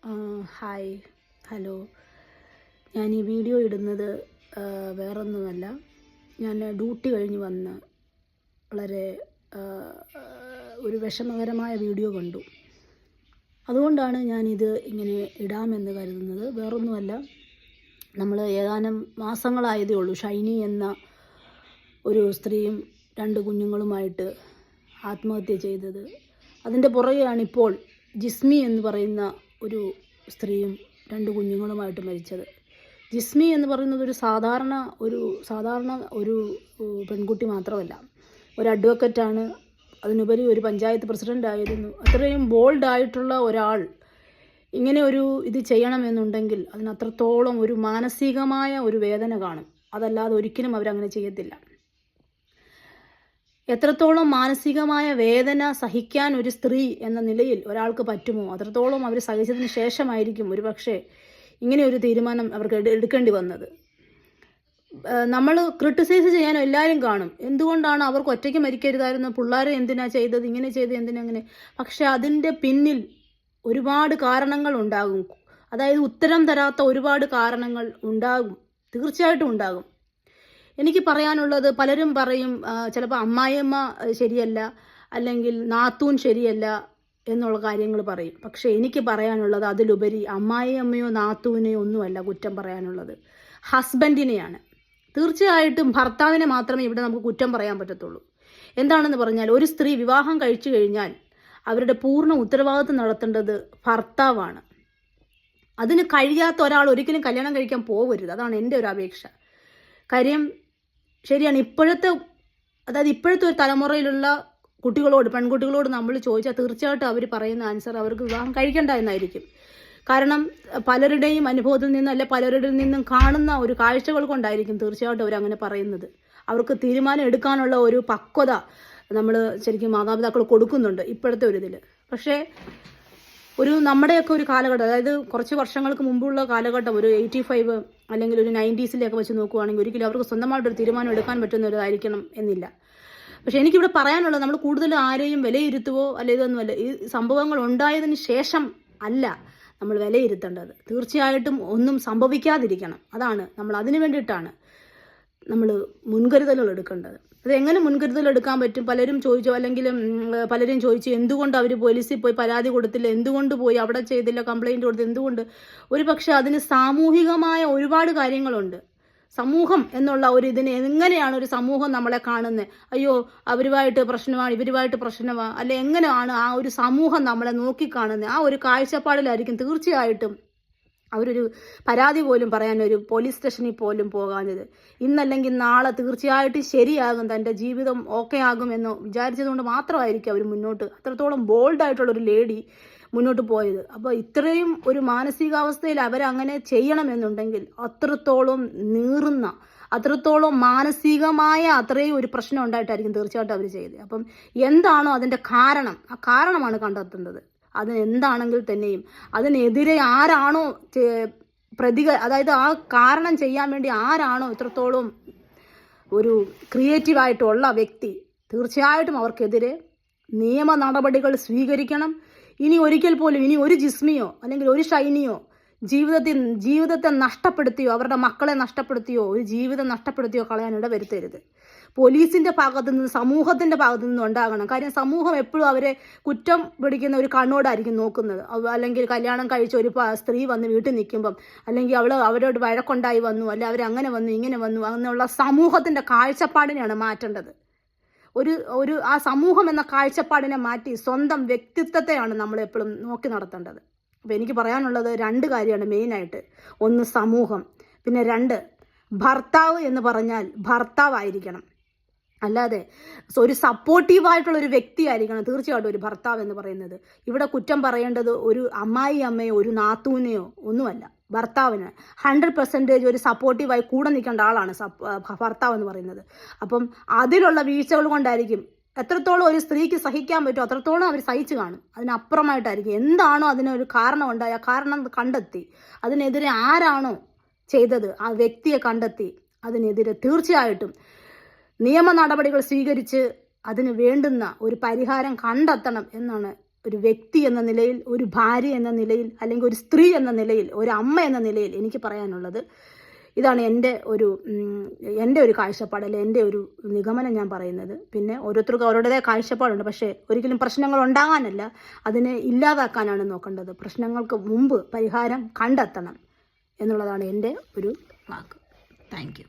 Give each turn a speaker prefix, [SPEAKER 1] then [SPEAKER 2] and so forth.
[SPEAKER 1] Hi, hello. ഞാൻ ഈ video ഇടുന്നത് വേറൊന്നുമല്ല. ഞാൻ ഡ്യൂട്ടി കഴിഞ്ഞ് വന്ന് വളരെ ഒരു വിഷമകരമായ വീഡിയോ കണ്ടു. അതുകൊണ്ടാണ് ഞാനിത് ഇങ്ങനെ ഇടാമെന്ന് കരുതുന്നത്. വേറൊന്നുമല്ല, നമ്മൾ ഏതാനും മാസങ്ങളായതേ ഉള്ളൂ ഷൈനി എന്ന ഒരു സ്ത്രീയും 2 കുഞ്ഞുങ്ങളുമായിട്ട് ആത്മഹത്യ ചെയ്തത്. അതിൻ്റെ പുറകെയാണിപ്പോൾ ജിസ്മി എന്ന് പറയുന്ന ഒരു സ്ത്രീയും 2 കുഞ്ഞുങ്ങളുമായിട്ട് മരിച്ചത്. ജിസ്മി എന്ന് പറയുന്നത് ഒരു സാധാരണ ഒരു പെൺകുട്ടി മാത്രമല്ല, ഒരു അഡ്വക്കറ്റാണ്. അതിനുപരി ഒരു പഞ്ചായത്ത് പ്രസിഡൻ്റ് ആയിരുന്നു. അത്രയും ബോൾഡായിട്ടുള്ള ഒരാൾ ഇങ്ങനെ ഒരു ഇത് ചെയ്യണമെന്നുണ്ടെങ്കിൽ അതിനത്രത്തോളം ഒരു മാനസികമായ ഒരു വേദന കാണും. അതല്ലാതെ ഒരിക്കലും അവരങ്ങനെ ചെയ്യത്തില്ല. എത്രത്തോളം മാനസികമായ വേദന സഹിക്കാൻ ഒരു സ്ത്രീ എന്ന നിലയിൽ ഒരാൾക്ക് പറ്റുമോ അത്രത്തോളം അവർ സഹിച്ചതിന് ശേഷമായിരിക്കും ഒരു പക്ഷേ ഇങ്ങനെ ഒരു തീരുമാനം അവർക്ക് എടുക്കേണ്ടി വന്നത്. നമ്മൾ ക്രിട്ടിസൈസ് ചെയ്യാൻ എല്ലാവരും കാണും. എന്തുകൊണ്ടാണ് അവർക്ക് ഒറ്റയ്ക്ക് മരിക്കരുതായിരുന്നു, പിള്ളേരെ എന്തിനാ ചെയ്തത്, ഇങ്ങനെ ചെയ്ത് എന്തിനങ്ങനെ. പക്ഷെ അതിൻ്റെ പിന്നിൽ ഒരുപാട് കാരണങ്ങൾ ഉണ്ടാകും. അതായത് ഉത്തരം തരാത്ത ഒരുപാട് കാരണങ്ങൾ ഉണ്ടാകും, തീർച്ചയായിട്ടും ഉണ്ടാകും. എനിക്ക് പറയാനുള്ളത്, പലരും പറയും ചിലപ്പോൾ അമ്മായിയമ്മ ശരിയല്ല, അല്ലെങ്കിൽ നാത്തൂൻ ശരിയല്ല എന്നുള്ള കാര്യങ്ങൾ പറയും. പക്ഷേ എനിക്ക് പറയാനുള്ളത് അതിലുപരി അമ്മായിയമ്മയോ നാത്തൂനെയോ ഒന്നുമല്ല കുറ്റം പറയാനുള്ളത്, ഹസ്ബൻഡിനെയാണ്. തീർച്ചയായിട്ടും ഭർത്താവിനെ മാത്രമേ ഇവിടെ നമുക്ക് കുറ്റം പറയാൻ പറ്റത്തുള്ളൂ. എന്താണെന്ന് പറഞ്ഞാൽ, ഒരു സ്ത്രീ വിവാഹം കഴിച്ചു കഴിഞ്ഞാൽ അവരുടെ പൂർണ്ണ ഉത്തരവാദിത്വം നടത്തേണ്ടത് ഭർത്താവാണ്. അതിന് കഴിയാത്ത ഒരാൾ ഒരിക്കലും കല്യാണം കഴിക്കാൻ പോകരുത്. അതാണ് എൻ്റെ ഒരു അപേക്ഷ. കാര്യം ശരിയാണ്, ഇപ്പോഴത്തെ ഒരു തലമുറയിലുള്ള പെൺകുട്ടികളോട് നമ്മൾ ചോദിച്ചാൽ തീർച്ചയായിട്ടും അവർ പറയുന്ന ആൻസർ അവർക്ക് വിവാഹം കഴിക്കണ്ട എന്നായിരിക്കും. കാരണം പലരുടെയും അനുഭവത്തിൽ നിന്നും അല്ലെ പലരുടെ നിന്നും കാണുന്ന ഒരു കാഴ്ചകൾ കൊണ്ടായിരിക്കും തീർച്ചയായിട്ടും അവരങ്ങനെ പറയുന്നത്. അവർക്ക് തീരുമാനം എടുക്കാനുള്ള ഒരു പക്വത നമ്മൾ ശരിക്കും മാതാപിതാക്കൾ കൊടുക്കുന്നുണ്ട് ഇപ്പോഴത്തെ ഒരു ഇതിൽ. പക്ഷേ നമ്മുടെയൊക്കെ ഒരു കാലഘട്ടം, അതായത് കുറച്ച് വർഷങ്ങൾക്ക് മുമ്പുള്ള കാലഘട്ടം, ഒരു 85 അല്ലെങ്കിൽ ഒരു 90s വെച്ച് നോക്കുകയാണെങ്കിൽ ഒരിക്കലും അവർക്ക് സ്വന്തമായിട്ടൊരു തീരുമാനം എടുക്കാൻ പറ്റുന്നവരായിരിക്കണം എന്നില്ല. പക്ഷെ എനിക്കിവിടെ പറയാനുള്ളത്, നമ്മൾ കൂടുതൽ ആരെയും വിലയിരുത്തുവോ അല്ലെ ഇതൊന്നുമല്ല. ഈ സംഭവങ്ങൾ ഉണ്ടായതിന് ശേഷം അല്ല നമ്മൾ വിലയിരുത്തേണ്ടത്. തീർച്ചയായിട്ടും ഒന്നും സംഭവിക്കാതിരിക്കണം. അതാണ് നമ്മൾ അതിനു വേണ്ടിയിട്ടാണ് നമ്മൾ മുൻകരുതലുകൾ എടുക്കേണ്ടത്. അത് എങ്ങനെ മുൻകരുതൽ എടുക്കാൻ പറ്റും? പലരും ചോദിച്ചു എന്തുകൊണ്ട് അവർ പോലീസിൽ പോയി പരാതി കൊടുത്തില്ല, എന്തുകൊണ്ട് പോയി അവിടെ ചെയ്തില്ല, കംപ്ലൈൻറ്റ് കൊടുത്തില്ല, എന്തുകൊണ്ട്? ഒരു പക്ഷേ അതിന് സാമൂഹികമായ ഒരുപാട് കാര്യങ്ങളുണ്ട്. സമൂഹം എന്നുള്ള ഒരു ഇതിന് എങ്ങനെയാണ് ഒരു സമൂഹം നമ്മളെ കാണുന്നത്? അയ്യോ അവരുമായിട്ട് പ്രശ്നമാണ്, ഇവരുമായിട്ട് പ്രശ്നമാണ്, അല്ലെ എങ്ങനെയാണ് ആ ഒരു സമൂഹം നമ്മളെ നോക്കിക്കാണുന്നത്? ആ ഒരു കാഴ്ചപ്പാടിലായിരിക്കും തീർച്ചയായിട്ടും അവരൊരു പരാതി പോലും പറയാൻ ഒരു പോലീസ് സ്റ്റേഷനിൽ പോലും പോകാഞ്ഞത്. ഇന്നല്ലെങ്കിൽ നാളെ തീർച്ചയായിട്ടും ശരിയാകും, തൻ്റെ ജീവിതം ഓക്കെ ആകുമെന്ന് വിചാരിച്ചതുകൊണ്ട് മാത്രമായിരിക്കും അവർ അത്രത്തോളം ബോൾഡായിട്ടുള്ളൊരു ലേഡി മുന്നോട്ട് പോയത്. അപ്പോൾ ഇത്രയും ഒരു മാനസികാവസ്ഥയിൽ അവരങ്ങനെ ചെയ്യണമെന്നുണ്ടെങ്കിൽ അത്രത്തോളം മാനസികമായ അത്രയും ഒരു പ്രശ്നം ഉണ്ടായിട്ടായിരിക്കും തീർച്ചയായിട്ടും അവർ ചെയ്തത്. അപ്പം എന്താണോ അതിൻ്റെ കാരണം, ആ കാരണമാണ് കണ്ടെത്തേണ്ടത്. അത് എന്താണെങ്കിൽ തന്നെയും അതിനെതിരെ ആരാണോ അതായത് ആ കാരണം ചെയ്യാൻ വേണ്ടി ആരാണോ ഇത്രത്തോളം ഒരു ക്രിയേറ്റീവായിട്ടുള്ള വ്യക്തി, തീർച്ചയായിട്ടും അവർക്കെതിരെ നിയമ നടപടികൾ സ്വീകരിക്കണം. ഇനി ഒരിക്കൽ പോലും ഇനി ഒരു ജിസ്മിയോ അല്ലെങ്കിൽ ഒരു ഷൈനിയോ ജീവിതത്തെ നഷ്ടപ്പെടുത്തിയോ, അവരുടെ മക്കളെ നഷ്ടപ്പെടുത്തിയോ, ഒരു ജീവിതം നഷ്ടപ്പെടുത്തിയോ കളയാനിട വരുത്തരുത്. പോലീസിൻ്റെ ഭാഗത്തു നിന്ന്, സമൂഹത്തിൻ്റെ ഭാഗത്തു നിന്നും ഉണ്ടാകണം. കാര്യം സമൂഹം എപ്പോഴും അവരെ കുറ്റം പിടിക്കുന്ന ഒരു കണ്ണോടായിരിക്കും നോക്കുന്നത്. അല്ലെങ്കിൽ കല്യാണം കഴിച്ച ഒരു സ്ത്രീ വന്ന് വീട്ടിൽ നിൽക്കുമ്പം, അല്ലെങ്കിൽ അവരോട് വഴക്കുണ്ടായി വന്നു, അല്ലെ അവരങ്ങനെ വന്നു ഇങ്ങനെ വന്നു എന്നുള്ള സമൂഹത്തിൻ്റെ കാഴ്ചപ്പാടിനെയാണ് മാറ്റേണ്ടത്. ആ സമൂഹം എന്ന കാഴ്ചപ്പാടിനെ മാറ്റി സ്വന്തം വ്യക്തിത്വത്തെയാണ് നമ്മളെപ്പോഴും നോക്കി നടത്തേണ്ടത്. അപ്പോൾ എനിക്ക് പറയാനുള്ളത് 2 കാര്യമാണ് മെയിനായിട്ട്. 1 സമൂഹം, പിന്നെ 2 ഭർത്താവ് എന്ന് പറഞ്ഞാൽ ഭർത്താവായിരിക്കണം. അല്ലാതെ ഒരു സപ്പോർട്ടീവായിട്ടുള്ളൊരു വ്യക്തി ആയിരിക്കണം തീർച്ചയായിട്ടും ഒരു ഭർത്താവ് എന്ന് പറയുന്നത്. ഇവിടെ കുറ്റം പറയേണ്ടത് ഒരു അമ്മായിയമ്മയോ ഒരു നാത്തൂനെയോ ഒന്നുമല്ല, ഭർത്താവിന് 100% ഒരു സപ്പോർട്ടീവായി കൂടെ നിൽക്കേണ്ട ആളാണ് ഭർത്താവ് എന്ന് പറയുന്നത്. അപ്പം അതിലുള്ള വീഴ്ചകൾ കൊണ്ടായിരിക്കും എത്രത്തോളം ഒരു സ്ത്രീക്ക് സഹിക്കാൻ പറ്റുമോ അത്രത്തോളം അവർ സഹിച്ചു കാണും. അതിനപ്പുറമായിട്ടായിരിക്കും എന്താണോ അതിനൊരു കാരണം ഉണ്ടായി, ആ കാരണം കണ്ടെത്തി അതിനെതിരെ ആരാണോ ചെയ്തത് ആ വ്യക്തിയെ കണ്ടെത്തി അതിനെതിരെ തീർച്ചയായിട്ടും നിയമ നടപടികൾ സ്വീകരിച്ച് അതിന് വേണ്ടുന്ന ഒരു പരിഹാരം കണ്ടെത്തണം എന്നാണ് ഒരു വ്യക്തി എന്ന നിലയിൽ, ഒരു ഭാര്യ എന്ന നിലയിൽ, അല്ലെങ്കിൽ ഒരു സ്ത്രീ എന്ന നിലയിൽ, ഒരു അമ്മ എന്ന നിലയിൽ എനിക്ക് പറയാനുള്ളത് ഇതാണ്. എൻ്റെ ഒരു കാഴ്ചപ്പാട്, അല്ലെ എൻ്റെ ഒരു നിഗമനം ഞാൻ പറയുന്നത്. പിന്നെ ഓരോരുത്തർക്കും അവരുടേതായ കാഴ്ചപ്പാടുണ്ട്. പക്ഷേ ഒരിക്കലും പ്രശ്നങ്ങൾ ഉണ്ടാകാനല്ല, അതിനെ ഇല്ലാതാക്കാനാണ് നോക്കേണ്ടത്. പ്രശ്നങ്ങൾക്ക് മുമ്പ് പരിഹാരം കണ്ടെത്തണം എന്നുള്ളതാണ് എൻ്റെ ഒരു വാക്ക്. Thank you.